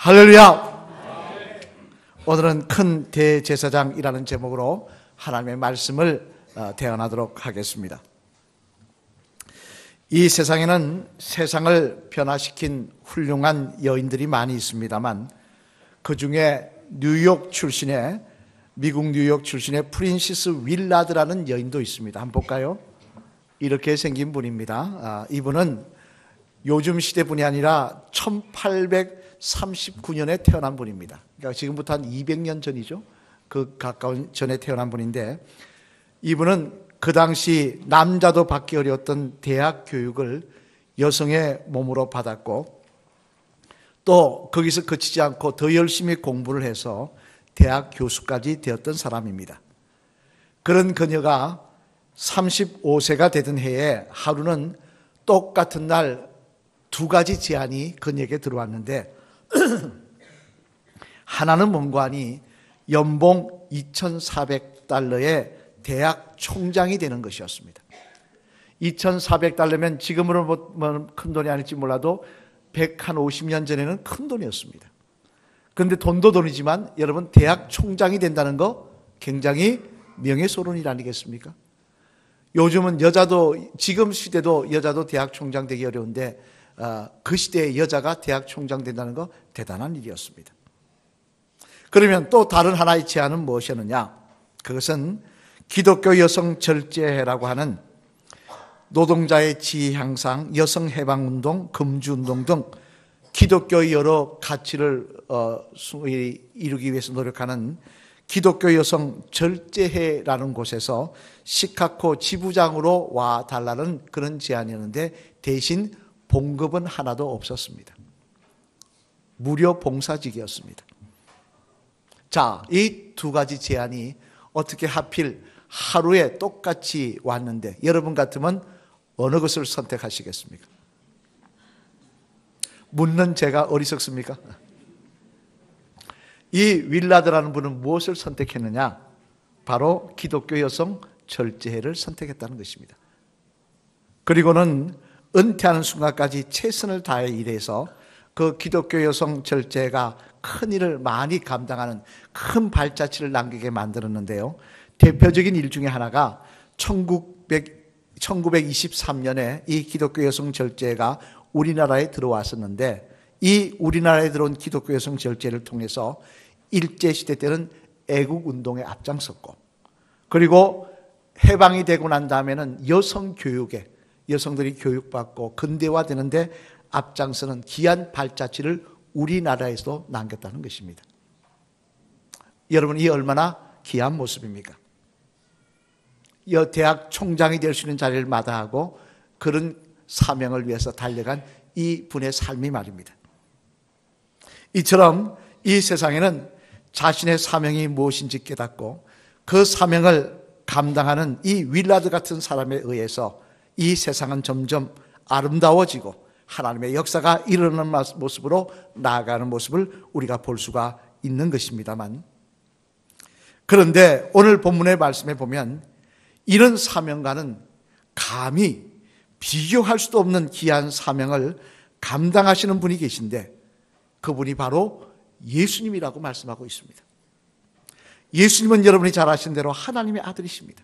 할렐루야! 오늘은 큰 대제사장이라는 제목으로 하나님의 말씀을 대언하도록 하겠습니다. 이 세상에는 세상을 변화시킨 훌륭한 여인들이 많이 있습니다만 그 중에 미국 뉴욕 출신의 프린시스 윌라드라는 여인도 있습니다. 한번 볼까요? 이렇게 생긴 분입니다. 이분은 요즘 시대 분이 아니라 1839년에 태어난 분입니다. 그러니까 지금부터 한 200년 전이죠. 그 가까운 전에 태어난 분인데, 이분은 그 당시 남자도 받기 어려웠던 대학 교육을 여성의 몸으로 받았고, 또 거기서 그치지 않고 더 열심히 공부를 해서 대학 교수까지 되었던 사람입니다. 그런 그녀가 35세가 되던 해에 하루는 똑같은 날 두 가지 제안이 그녀에게 들어왔는데, 하나는 뭔가니 연봉 2,400달러의 대학 총장이 되는 것이었습니다. 2,400달러면 지금으로 큰 돈이 아닐지 몰라도 150년 전에는 큰 돈이었습니다. 그런데 돈도 돈이지만 여러분, 대학 총장이 된다는 거 굉장히 명예훼손 일 아니겠습니까? 요즘은 지금 시대도 여자도 대학 총장 되기 어려운데 그 시대에 여자가 대학 총장 된다는 거 대단한 일이었습니다. 그러면 또 다른 하나의 제안은 무엇이었느냐? 그것은 기독교 여성 절제회라고 하는 노동자의 지위 향상, 여성 해방운동, 금주운동 등 기독교의 여러 가치를 이루기 위해서 노력하는 기독교 여성 절제회라는 곳에서 시카고 지부장으로 와달라는 그런 제안이었는데, 대신 봉급은 하나도 없었습니다. 무료 봉사직이었습니다. 자, 이 두 가지 제안이 어떻게 하필 하루에 똑같이 왔는데, 여러분 같으면 어느 것을 선택하시겠습니까? 묻는 제가 어리석습니까? 이 윌라드라는 분은 무엇을 선택했느냐? 바로 기독교 여성 절제회를 선택했다는 것입니다. 그리고는 은퇴하는 순간까지 최선을 다해 일해서 그 기독교 여성 절제가 큰 일을 많이 감당하는 큰 발자취를 남기게 만들었는데요. 대표적인 일 중에 하나가 1923년에 이 기독교 여성 절제가 우리나라에 들어왔었는데, 이 우리나라에 들어온 기독교 여성 절제를 통해서 일제시대 때는 애국운동에 앞장섰고, 그리고 해방이 되고 난 다음에는 여성 교육에 여성들이 교육받고 근대화되는데 앞장서는 귀한 발자취를 우리나라에서 남겼다는 것입니다. 여러분, 이 얼마나 귀한 모습입니까? 대학 총장이 될 수 있는 자리를 마다하고 그런 사명을 위해서 달려간 이 분의 삶이 말입니다. 이처럼 이 세상에는 자신의 사명이 무엇인지 깨닫고 그 사명을 감당하는 이 윌라드 같은 사람에 의해서 이 세상은 점점 아름다워지고 하나님의 역사가 일어나는 모습으로 나아가는 모습을 우리가 볼 수가 있는 것입니다만, 그런데 오늘 본문의 말씀에 보면 이런 사명과는 감히 비교할 수도 없는 귀한 사명을 감당하시는 분이 계신데, 그분이 바로 예수님이라고 말씀하고 있습니다. 예수님은 여러분이 잘 아시는 대로 하나님의 아들이십니다.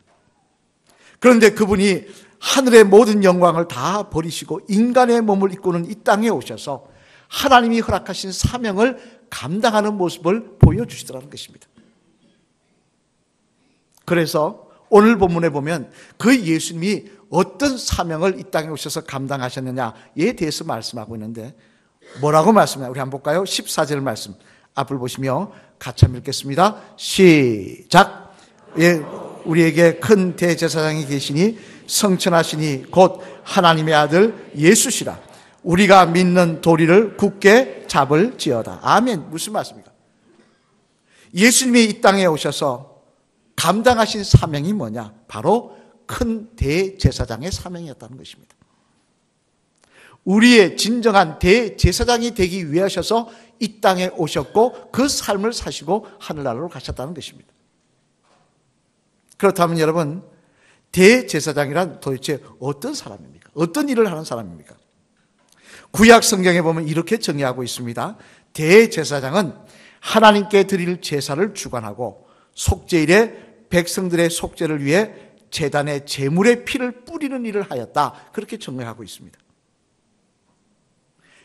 그런데 그분이 하늘의 모든 영광을 다 버리시고 인간의 몸을 입고는 이 땅에 오셔서 하나님이 허락하신 사명을 감당하는 모습을 보여주시더라는 것입니다. 그래서 오늘 본문에 보면 그 예수님이 어떤 사명을 이 땅에 오셔서 감당하셨느냐에 대해서 말씀하고 있는데, 뭐라고 말씀해요? 우리 한번 볼까요? 14절 말씀 앞을 보시며 같이 한번 읽겠습니다. 시작. 예, 우리에게 큰 대제사장이 계시니 성천하시니 곧 하나님의 아들 예수시라. 우리가 믿는 도리를 굳게 잡을지어다. 아멘. 무슨 말씀입니까? 예수님이 이 땅에 오셔서 감당하신 사명이 뭐냐? 바로 큰 대제사장의 사명이었다는 것입니다. 우리의 진정한 대제사장이 되기 위해 하셔서 이 땅에 오셨고 그 삶을 사시고 하늘나라로 가셨다는 것입니다. 그렇다면 여러분, 대제사장이란 도대체 어떤 사람입니까? 어떤 일을 하는 사람입니까? 구약 성경에 보면 이렇게 정의하고 있습니다. 대제사장은 하나님께 드릴 제사를 주관하고 속죄일에 백성들의 속죄를 위해 제단에 제물의 피를 뿌리는 일을 하였다. 그렇게 정리하고 있습니다.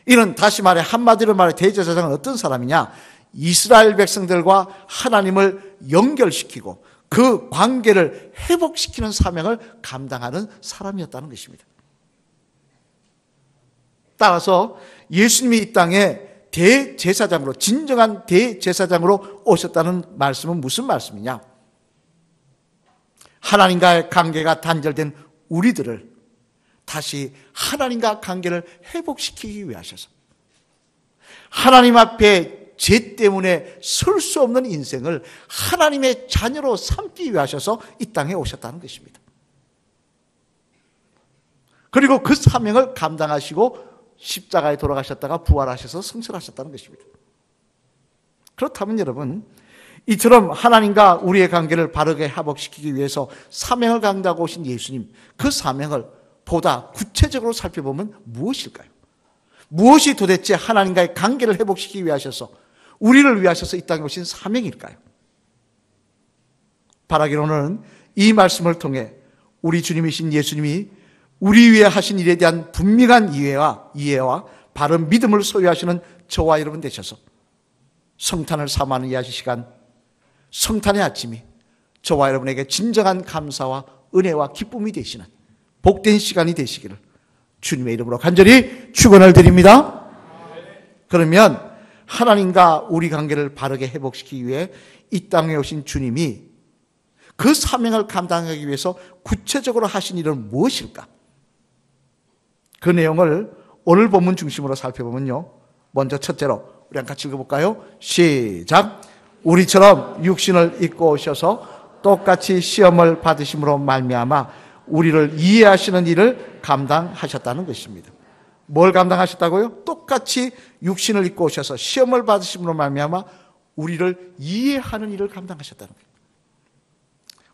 이는 다시 말해 한마디로 말해 대제사장은 어떤 사람이냐? 이스라엘 백성들과 하나님을 연결시키고 그 관계를 회복시키는 사명을 감당하는 사람이었다는 것입니다. 따라서 예수님이 이 땅에 대제사장으로, 진정한 대제사장으로 오셨다는 말씀은 무슨 말씀이냐? 하나님과의 관계가 단절된 우리들을 다시 하나님과 관계를 회복시키기 위해 하셔서 하나님 앞에 죄 때문에 설 수 없는 인생을 하나님의 자녀로 삼기 위해 하셔서 이 땅에 오셨다는 것입니다. 그리고 그 사명을 감당하시고 십자가에 돌아가셨다가 부활하셔서 승천하셨다는 것입니다. 그렇다면 여러분, 이처럼 하나님과 우리의 관계를 바르게 회복시키기 위해서 사명을 감당하고 오신 예수님, 그 사명을 보다 구체적으로 살펴보면 무엇일까요? 무엇이 도대체 하나님과의 관계를 회복시키기 위해 하셔서 우리를 위해 하셔서 이 땅에 오신 사명일까요? 바라기로는 이 말씀을 통해 우리 주님이신 예수님이 우리 위해 하신 일에 대한 분명한 이해와 바른 믿음을 소유하시는 저와 여러분 되셔서 성탄을 사모하는 이 시간, 성탄의 아침이 저와 여러분에게 진정한 감사와 은혜와 기쁨이 되시는 복된 시간이 되시기를 주님의 이름으로 간절히 축원을 드립니다. 그러면 하나님과 우리 관계를 바르게 회복시키기 위해 이 땅에 오신 주님이 그 사명을 감당하기 위해서 구체적으로 하신 일은 무엇일까? 그 내용을 오늘 본문 중심으로 살펴보면요, 먼저 첫째로 우리 한번 같이 읽어볼까요? 시작. 우리처럼 육신을 입고 오셔서 똑같이 시험을 받으심으로 말미암아 우리를 이해하시는 일을 감당하셨다는 것입니다. 뭘 감당하셨다고요? 똑같이 육신을 입고 오셔서 시험을 받으심으로 말미암아 우리를 이해하는 일을 감당하셨다는 거예요.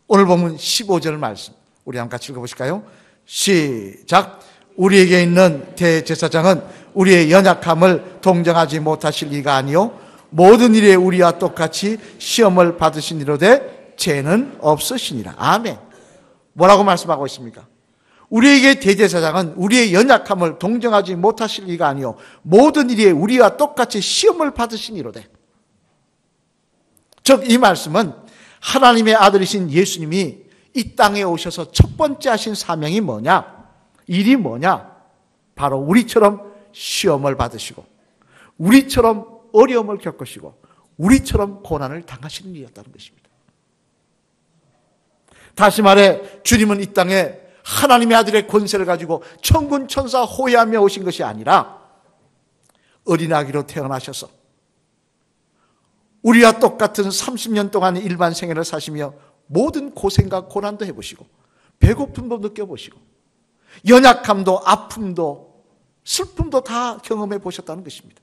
오늘 본문 15절 말씀 우리 한번 같이 읽어보실까요? 시작. 우리에게 있는 대제사장은 우리의 연약함을 동정하지 못하실 이가 아니요 모든 일에 우리와 똑같이 시험을 받으신 이로되 죄는 없으시니라. 아멘. 뭐라고 말씀하고 있습니까? 우리에게 대제사장은 우리의 연약함을 동정하지 못하실 이가 아니요 모든 일에 우리와 똑같이 시험을 받으신 이로되. 즉 이 말씀은 하나님의 아들이신 예수님이 이 땅에 오셔서 첫 번째 하신 사명이 뭐냐? 일이 뭐냐? 바로 우리처럼 시험을 받으시고 우리처럼 어려움을 겪으시고 우리처럼 고난을 당하시는 일이었다는 것입니다. 다시 말해 주님은 이 땅에 하나님의 아들의 권세를 가지고 천군 천사 호위하며 오신 것이 아니라 어린아기로 태어나셔서 우리와 똑같은 30년 동안의 일반 생애를 사시며 모든 고생과 고난도 해보시고 배고픔도 느껴보시고 연약함도 아픔도 슬픔도 다 경험해 보셨다는 것입니다.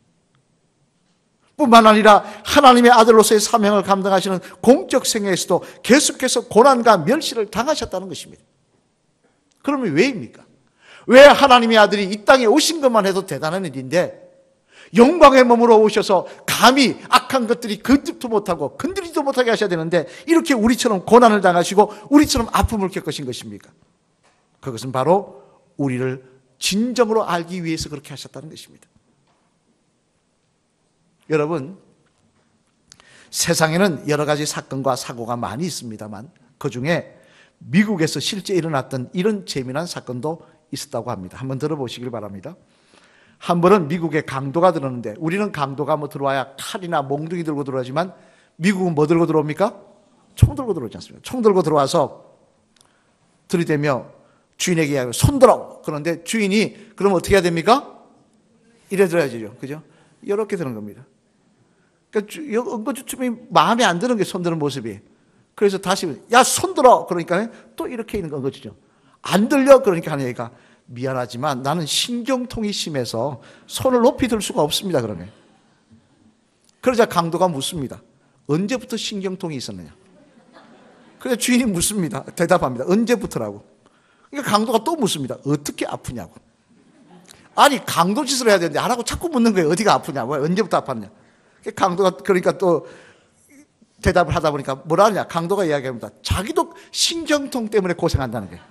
뿐만 아니라 하나님의 아들로서의 사명을 감당하시는 공적 생애에서도 계속해서 고난과 멸시를 당하셨다는 것입니다. 그러면 왜입니까? 왜 하나님의 아들이 이 땅에 오신 것만 해도 대단한 일인데 영광의 몸으로 오셔서 감히 악한 것들이 건집도 못하고 건드리지도 못하게 하셔야 되는데 이렇게 우리처럼 고난을 당하시고 우리처럼 아픔을 겪으신 것입니까? 그것은 바로 우리를 진정으로 알기 위해서 그렇게 하셨다는 것입니다. 여러분, 세상에는 여러 가지 사건과 사고가 많이 있습니다만 그중에 미국에서 실제 일어났던 이런 재미난 사건도 있었다고 합니다. 한번 들어보시길 바랍니다. 한 번은 미국에 강도가 들었는데 우리는 강도가 뭐 들어와야 칼이나 몽둥이 들고 들어오지만 미국은 뭐 들고 들어옵니까? 총 들고 들어오지 않습니까? 총 들고 들어와서 들이대며 주인에게 이야기하고 손 들어! 그런데 주인이 그러면 어떻게 해야 됩니까? 이래 들어야죠. 그죠? 이렇게 드는 겁니다. 그러니까 은거주춤이 마음에 안 드는 게 손 드는 모습이. 그래서 다시 야, 손 들어! 그러니까 또 이렇게 있는 건 거죠. 안 들려? 그러니까 하는 얘기가 미안하지만 나는 신경통이 심해서 손을 높이 들 수가 없습니다. 그러면. 그러자 강도가 묻습니다. 언제부터 신경통이 있었느냐? 그래서 주인이 묻습니다. 대답합니다. 언제부터라고. 그러니까 강도가 또 묻습니다. 어떻게 아프냐고. 아니 강도 짓을 해야 되는데 안 하고 자꾸 묻는 거예요. 어디가 아프냐고. 언제부터 아팠냐. 강도가 그러니까 또 대답을 하다 보니까 뭐라 하냐. 강도가 이야기합니다. 자기도 신경통 때문에 고생한다는 거예요.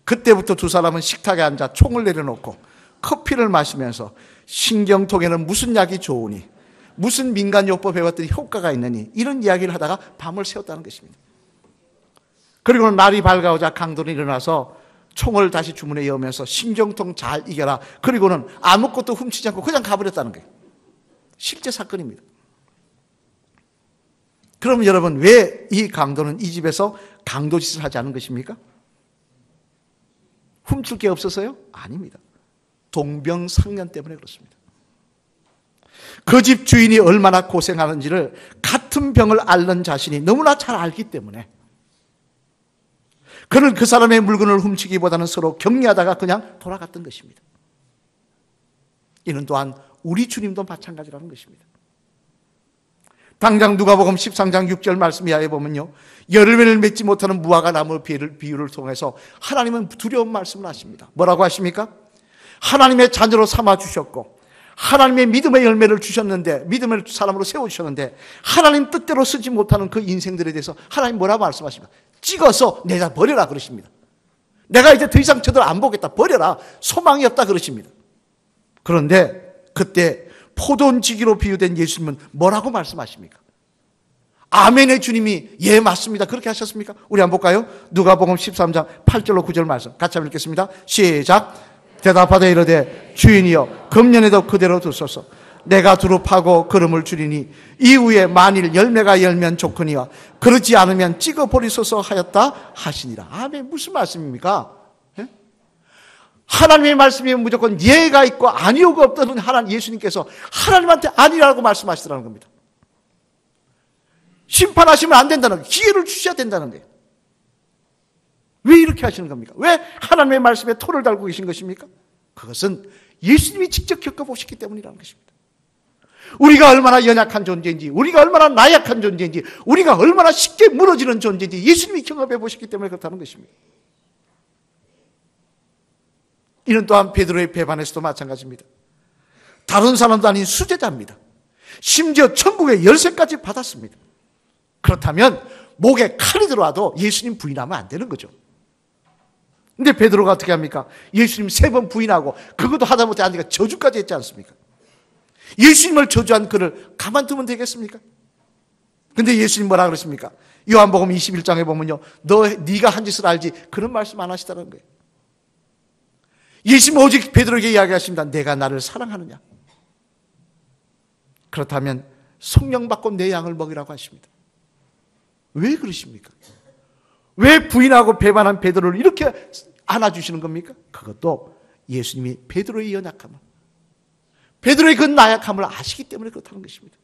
그때부터 두 사람은 식탁에 앉아 총을 내려놓고 커피를 마시면서 신경통에는 무슨 약이 좋으니, 무슨 민간요법 배웠더니 효과가 있느니, 이런 이야기를 하다가 밤을 새웠다는 것입니다. 그리고는 날이 밝아오자 강도는 일어나서 총을 다시 주문에 여으면서 신경통 잘 이겨라. 그리고는 아무것도 훔치지 않고 그냥 가버렸다는 거예요. 실제 사건입니다. 그럼 여러분, 왜 이 강도는 이 집에서 강도짓을 하지 않은 것입니까? 훔칠 게 없어서요? 아닙니다. 동병상련 때문에 그렇습니다. 그 집 주인이 얼마나 고생하는지를 같은 병을 앓는 자신이 너무나 잘 알기 때문에 그는 그 사람의 물건을 훔치기보다는 서로 격려하다가 그냥 돌아갔던 것입니다. 이는 또한 우리 주님도 마찬가지라는 것입니다. 당장 누가복음 13장 6절 말씀 이하에 보면요, 열매를 맺지 못하는 무화과 나무 비유를 통해서 하나님은 두려운 말씀을 하십니다. 뭐라고 하십니까? 하나님의 자녀로 삼아 주셨고 하나님의 믿음의 열매를 주셨는데, 믿음의 사람으로 세워주셨는데 하나님 뜻대로 쓰지 못하는 그 인생들에 대해서 하나님 뭐라고 말씀하십니까? 찍어서 내다 버려라 그러십니다. 내가 이제 더 이상 저들 안 보겠다, 버려라, 소망이 없다 그러십니다. 그런데 그때 포돈지기로 비유된 예수님은 뭐라고 말씀하십니까? 아멘의 주님이 예 맞습니다 그렇게 하셨습니까? 우리 한번 볼까요? 누가복음 13장 8절로 9절 말씀 같이 한번 읽겠습니다. 시작. 대답하되 이르되 주인이여 금년에도 그대로 두소서. 내가 두루 파고 걸음을 줄이니 이후에 만일 열매가 열면 좋거니와 그렇지 않으면 찍어버리소서 하였다 하시니라. 아멘. 무슨 말씀입니까? 예? 하나님의 말씀이 무조건 예가 있고 아니오가 없다는 하나님, 예수님께서 하나님한테 아니라고 말씀하시더라는 겁니다. 심판하시면 안 된다는 거예요. 기회를 주셔야 된다는 거예요. 왜 이렇게 하시는 겁니까? 왜 하나님의 말씀에 토를 달고 계신 것입니까? 그것은 예수님이 직접 겪어보셨기 때문이라는 것입니다. 우리가 얼마나 연약한 존재인지, 우리가 얼마나 나약한 존재인지, 우리가 얼마나 쉽게 무너지는 존재인지 예수님이 경험해 보셨기 때문에 그렇다는 것입니다. 이는 또한 베드로의 배반에서도 마찬가지입니다. 다른 사람도 아닌 수제자입니다. 심지어 천국의 열쇠까지 받았습니다. 그렇다면 목에 칼이 들어와도 예수님 부인하면 안 되는 거죠. 근데 베드로가 어떻게 합니까? 예수님 3번 부인하고 그것도 하다못해 아니까 저주까지 했지 않습니까? 예수님을 저주한 그를 가만두면 되겠습니까? 근데 예수님 뭐라 그러십니까? 요한복음 21장에 보면요, 네가 한 짓을 알지, 그런 말씀 안 하시다는 거예요. 예수님 오직 베드로에게 이야기하십니다. 내가 나를 사랑하느냐? 그렇다면 성령 받고 내 양을 먹이라고 하십니다. 왜 그러십니까? 왜 부인하고 배반한 베드로를 이렇게 안아주시는 겁니까? 그것도 예수님이 베드로의 연약함을, 베드로의 그 나약함을 아시기 때문에 그렇다는 것입니다.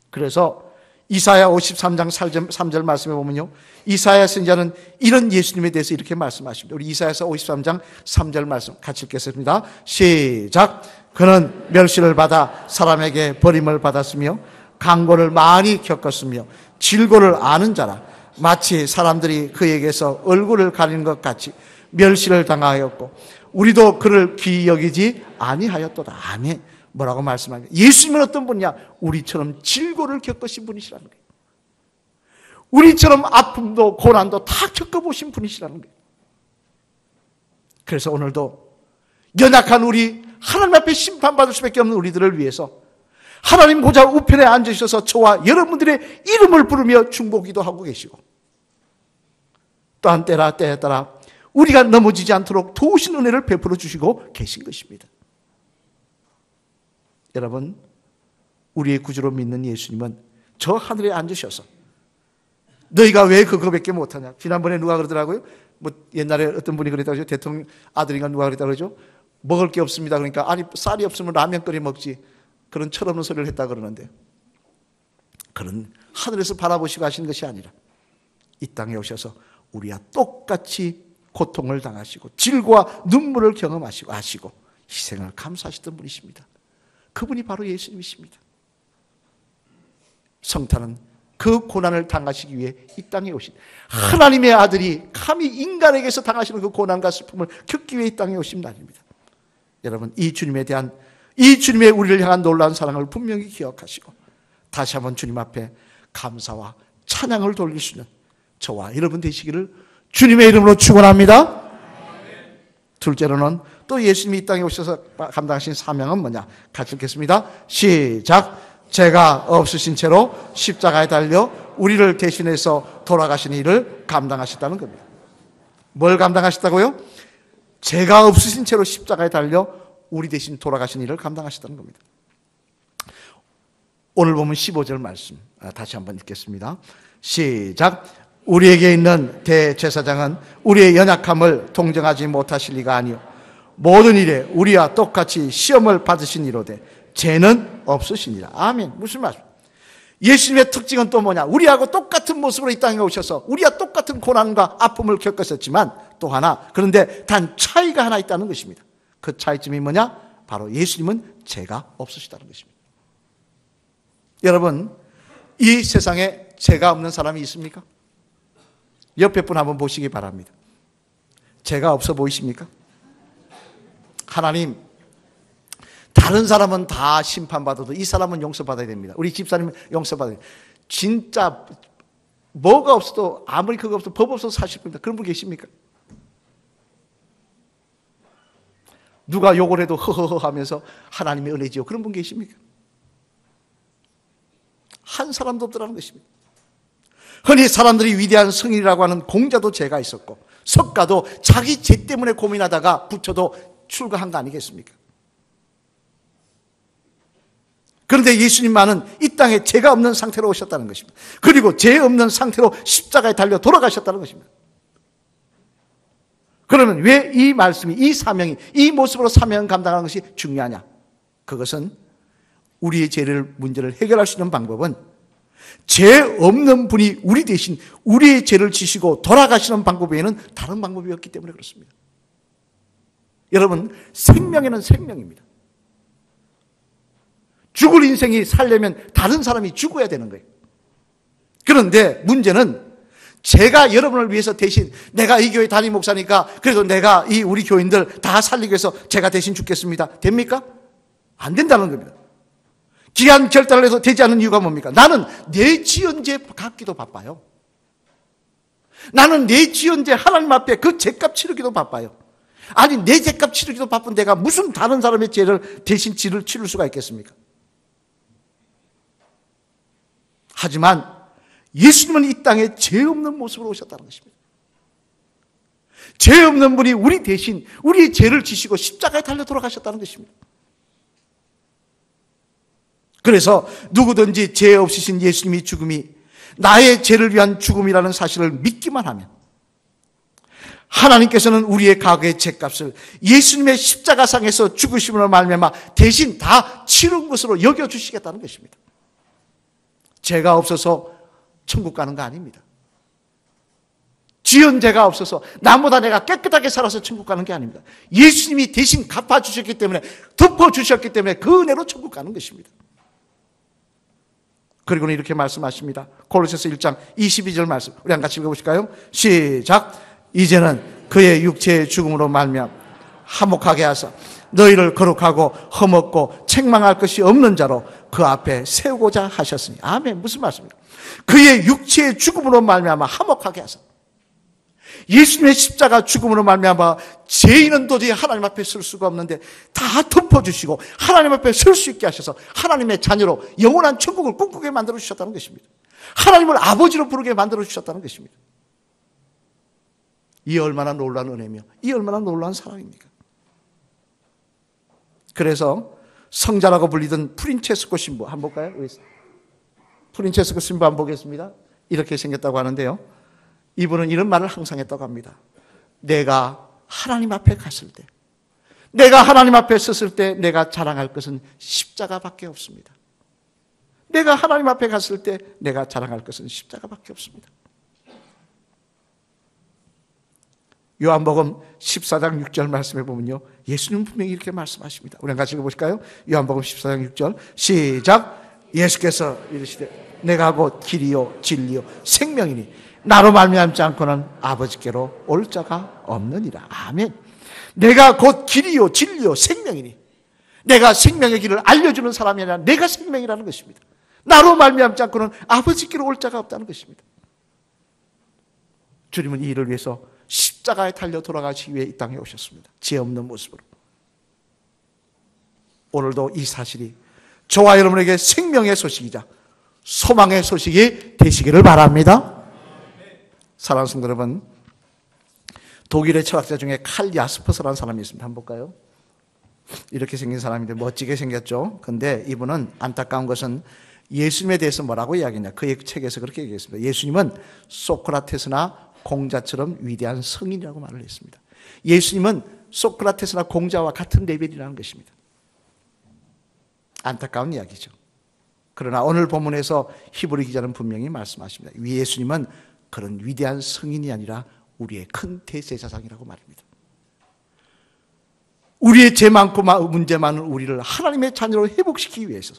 그래서 이사야 53장 3절 말씀에 보면요, 이사야 선지자는 이런 예수님에 대해서 이렇게 말씀하십니다. 우리 이사야서 53장 3절 말씀 같이 읽겠습니다. 시작. 그는 멸시를 받아 사람에게 버림을 받았으며 강고를 많이 겪었으며 질고를 아는 자라. 마치 사람들이 그에게서 얼굴을 가리는 것 같이 멸시를 당하였고 우리도 그를 귀히 여기지 아니하였도다. 아멘. 뭐라고 말씀합니까? 예수님은 어떤 분이냐? 우리처럼 질고를 겪으신 분이시라는 거예요. 우리처럼 아픔도 고난도 다 겪어보신 분이시라는 거예요. 그래서 오늘도 연약한 우리, 하나님 앞에 심판받을 수밖에 없는 우리들을 위해서 하나님 보좌 우편에 앉으셔서 저와 여러분들의 이름을 부르며 중보기도 하고 계시고, 또한 때에 따라 우리가 넘어지지 않도록 도우신 은혜를 베풀어 주시고 계신 것입니다. 여러분, 우리의 구주로 믿는 예수님은 저 하늘에 앉으셔서 너희가 왜 그거밖에 못하냐? 지난번에 누가 그러더라고요. 뭐 옛날에 어떤 분이 그랬다고 하죠. 대통령 아들인가 누가 그랬다고 그러죠. 먹을 게 없습니다. 그러니까 아니 쌀이 없으면 라면 끓여 먹지. 그런 철없는 소리를 했다 그러는데, 그런 하늘에서 바라보시고 하시는 것이 아니라 이 땅에 오셔서 우리와 똑같이 고통을 당하시고 질과 눈물을 경험하시고 아시고 희생을 감수하시던 분이십니다. 그분이 바로 예수님이십니다. 성탄은 그 고난을 당하시기 위해 이 땅에 오신 하나님의 아들이 감히 인간에게서 당하시는 그 고난과 슬픔을 겪기 위해 이 땅에 오신 날입니다. 여러분, 이 주님에 대한 이 주님의 우리를 향한 놀라운 사랑을 분명히 기억하시고 다시 한번 주님 앞에 감사와 찬양을 돌릴 수 있는 저와 여러분 되시기를 주님의 이름으로 축원합니다. 둘째로는 또 예수님이 이 땅에 오셔서 감당하신 사명은 뭐냐? 같이 읽겠습니다. 시작. 죄가 없으신 채로 십자가에 달려 우리를 대신해서 돌아가신 일을 감당하셨다는 겁니다. 뭘 감당하셨다고요? 죄가 없으신 채로 십자가에 달려 우리 대신 돌아가신 일을 감당하셨다는 겁니다. 오늘 보면 15절 말씀 다시 한번 읽겠습니다. 시작. 우리에게 있는 대제사장은 우리의 연약함을 동정하지 못하실 리가 아니요 모든 일에 우리와 똑같이 시험을 받으신 이로되 죄는 없으시니라. 아멘. 무슨 말씀? 예수님의 특징은 또 뭐냐? 우리하고 똑같은 모습으로 이 땅에 오셔서 우리와 똑같은 고난과 아픔을 겪으셨지만 또 하나, 그런데 단 차이가 하나 있다는 것입니다. 그 차이점이 뭐냐? 바로 예수님은 죄가 없으시다는 것입니다. 여러분, 이 세상에 죄가 없는 사람이 있습니까? 옆에 분 한번 보시기 바랍니다. 죄가 없어 보이십니까? 하나님, 다른 사람은 다 심판받아도 이 사람은 용서받아야 됩니다. 우리 집사님은 용서받아야 됩니다. 진짜 뭐가 없어도 아무리 그거 없어도 법 없어도 사실 겁니다. 그런 분 계십니까? 누가 욕을 해도 허허허 하면서 하나님의 은혜지요. 그런 분 계십니까? 한 사람도 없더라는 것입니다. 흔히 사람들이 위대한 성인이라고 하는 공자도 죄가 있었고 석가도 자기 죄 때문에 고민하다가 부처도 출가한 거 아니겠습니까? 그런데 예수님만은 이 땅에 죄가 없는 상태로 오셨다는 것입니다. 그리고 죄 없는 상태로 십자가에 달려 돌아가셨다는 것입니다. 그러면 왜 이 말씀이, 이 사명이, 이 모습으로 사명을 감당하는 것이 중요하냐? 그것은 우리의 죄를, 문제를 해결할 수 있는 방법은 죄 없는 분이 우리 대신 우리의 죄를 지시고 돌아가시는 방법 외에는 다른 방법이 없기 때문에 그렇습니다. 여러분, 생명에는 생명입니다. 죽을 인생이 살려면 다른 사람이 죽어야 되는 거예요. 그런데 문제는 제가 여러분을 위해서 대신 내가 이 교회 담임 목사니까 그래도 내가 이 우리 교인들 다 살리기 위해서 제가 대신 죽겠습니다. 됩니까? 안 된다는 겁니다. 기한 결단을 해서 되지 않는 이유가 뭡니까? 나는 내 지은 죄 갚기도 바빠요. 나는 내 지은 죄 하나님 앞에 그 죄값 치르기도 바빠요. 아니 내 죄값 치르기도 바쁜 내가 무슨 다른 사람의 죄를 대신 치를 수가 있겠습니까? 하지만 예수님은 이 땅에 죄 없는 모습으로 오셨다는 것입니다. 죄 없는 분이 우리 대신 우리의 죄를 지시고 십자가에 달려 돌아가셨다는 것입니다. 그래서 누구든지 죄 없으신 예수님의 죽음이 나의 죄를 위한 죽음이라는 사실을 믿기만 하면 하나님께서는 우리의 과거의 죄값을 예수님의 십자가상에서 죽으심으로 말미암아 대신 다 치른 것으로 여겨주시겠다는 것입니다. 죄가 없어서 천국 가는 거 아닙니다. 지은 죄가 없어서 나보다 내가 깨끗하게 살아서 천국 가는 게 아닙니다. 예수님이 대신 갚아주셨기 때문에 덮어주셨기 때문에 그 은혜로 천국 가는 것입니다. 그리고는 이렇게 말씀하십니다. 골로새서 1장 22절 말씀 우리 한 같이 읽어보실까요? 시작. 이제는 그의 육체의 죽음으로 말미암아 화목하게 하사 너희를 거룩하고 험없고 책망할 것이 없는 자로 그 앞에 세우고자 하셨으니. 아멘. 무슨 말씀입니까? 그의 육체의 죽음으로 말미암아 화목하게 하사 예수님의 십자가 죽음으로 말미암아 죄인은 도저히 하나님 앞에 설 수가 없는데 다 덮어주시고 하나님 앞에 설 수 있게 하셔서 하나님의 자녀로 영원한 천국을 꿈꾸게 만들어 주셨다는 것입니다. 하나님을 아버지로 부르게 만들어 주셨다는 것입니다. 이 얼마나 놀라운 은혜며 이 얼마나 놀라운 사랑입니까? 그래서 성자라고 불리던 프린체스코 신부 한번 볼까요? 프린체스코 신부 한번 보겠습니다. 이렇게 생겼다고 하는데요. 이분은 이런 말을 항상 했다고 합니다. 내가 하나님 앞에 갔을 때, 내가 하나님 앞에 섰을 때 내가 자랑할 것은 십자가밖에 없습니다. 내가 하나님 앞에 갔을 때 내가 자랑할 것은 십자가밖에 없습니다. 요한복음 14장 6절 말씀해 보면요, 예수님 분명히 이렇게 말씀하십니다. 우리 같이 읽어보실까요? 요한복음 14장 6절 시작. 예수께서 이르시되 내가 곧 길이요 진리요 생명이니 나로 말미암지 않고는 아버지께로 올 자가 없느니라. 아멘. 내가 곧 길이요 진리요 생명이니 내가 생명의 길을 알려주는 사람이 아니라 내가 생명이라는 것입니다. 나로 말미암지 않고는 아버지께로 올 자가 없다는 것입니다. 주님은 이 일을 위해서 십자가에 달려 돌아가시기 위해 이 땅에 오셨습니다. 죄 없는 모습으로. 오늘도 이 사실이 저와 여러분에게 생명의 소식이자 소망의 소식이 되시기를 바랍니다. 사랑하는 성도 여러분, 독일의 철학자 중에 칼 야스퍼스라는 사람이 있습니다. 한번 볼까요? 이렇게 생긴 사람인데 멋지게 생겼죠. 근데 이분은 안타까운 것은 예수님에 대해서 뭐라고 이야기했냐. 그의 책에서 그렇게 얘기했습니다. 예수님은 소크라테스나 공자처럼 위대한 성인이라고 말을 했습니다. 예수님은 소크라테스나 공자와 같은 레벨이라는 것입니다. 안타까운 이야기죠. 그러나 오늘 본문에서 히브리 기자는 분명히 말씀하십니다. 예수님은 그런 위대한 성인이 아니라 우리의 큰 대제사장이라고 말합니다. 우리의 죄 많고 문제 많은 우리를 하나님의 자녀로 회복시키기 위해서,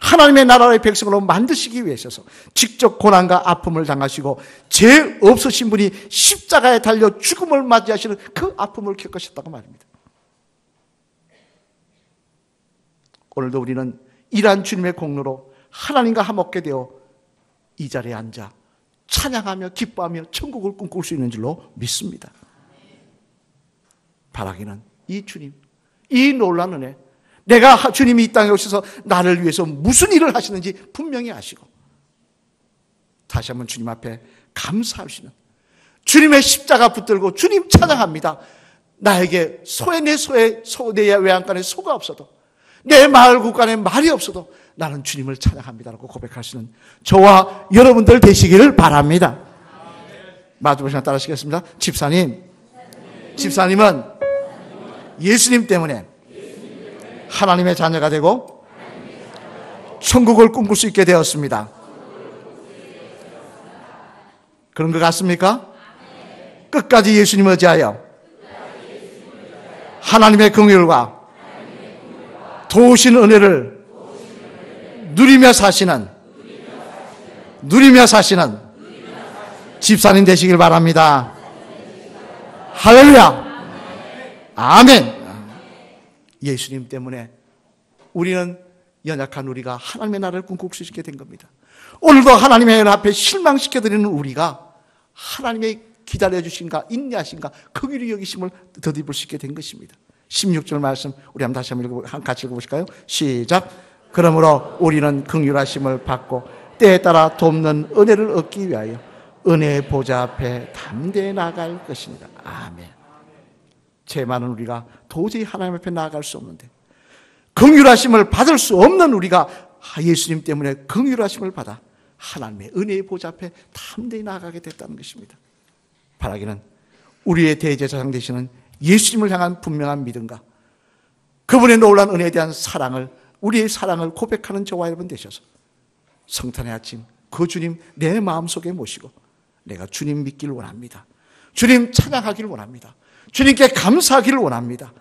하나님의 나라의 백성으로 만드시기 위해서 직접 고난과 아픔을 당하시고 죄 없으신 분이 십자가에 달려 죽음을 맞이하시는 그 아픔을 겪으셨다고 말합니다. 오늘도 우리는 이러한 주님의 공로로 하나님과 화목게 되어 이 자리에 앉아 찬양하며 기뻐하며 천국을 꿈꿀 수 있는 줄로 믿습니다. 바라기는 이 주님, 이 놀라운 은혜, 내가 주님이 이 땅에 오셔서 나를 위해서 무슨 일을 하시는지 분명히 아시고 다시 한번 주님 앞에 감사하시는 주님의 십자가 붙들고 주님 찬양합니다. 나에게 내 외양간에 소가 없어도 내 마을 곳간에 말이 없어도 나는 주님을 찬양합니다라고 고백하시는 저와 여러분들 되시기를 바랍니다. 마주보시나 따라하시겠습니다. 집사님은 예수님 때문에 하나님의 자녀가 되고 천국을 꿈꿀 수 있게 되었습니다. 그런 것 같습니까? 끝까지 예수님 의지하여 하나님의 긍휼과 도우신 은혜를 누리며 사시는 집사님 되시길 바랍니다. 할렐루야. 아멘. 예수님 때문에 우리는 연약한 우리가 하나님의 나라를 꿈꿀 수 있게 된 겁니다. 오늘도 하나님의 연 앞에 실망시켜드리는 우리가 하나님의 기다려주신가 인내하신가 긍휼히 여기심을 덧입을 수 있게 된 것입니다. 16절 말씀 우리 한번 다시 한번 같이 읽어보실까요? 시작. 그러므로 우리는 긍휼하심을 받고 때에 따라 돕는 은혜를 얻기 위하여 은혜의 보좌 앞에 담대히 나아갈 것입니다. 아멘. 죄 많은 우리가 도저히 하나님 앞에 나아갈 수 없는데 긍휼하심을 받을 수 없는 우리가 예수님 때문에 긍휼하심을 받아 하나님의 은혜의 보좌 앞에 담대히 나아가게 됐다는 것입니다. 바라기는 우리의 대제사장 되시는 예수님을 향한 분명한 믿음과 그분의 놀라운 은혜에 대한 사랑을, 우리의 사랑을 고백하는 저와 여러분 되셔서 성탄의 아침 그 주님 내 마음속에 모시고 내가 주님 믿기를 원합니다. 주님 찬양하기를 원합니다. 주님께 감사하기를 원합니다.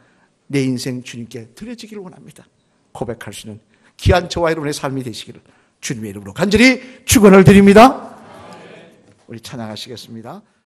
내 인생 주님께 드려지기를 원합니다. 고백할 수 있는 귀한 저와 여러분의 삶이 되시기를 주님의 이름으로 간절히 축원을 드립니다. 우리 찬양하시겠습니다.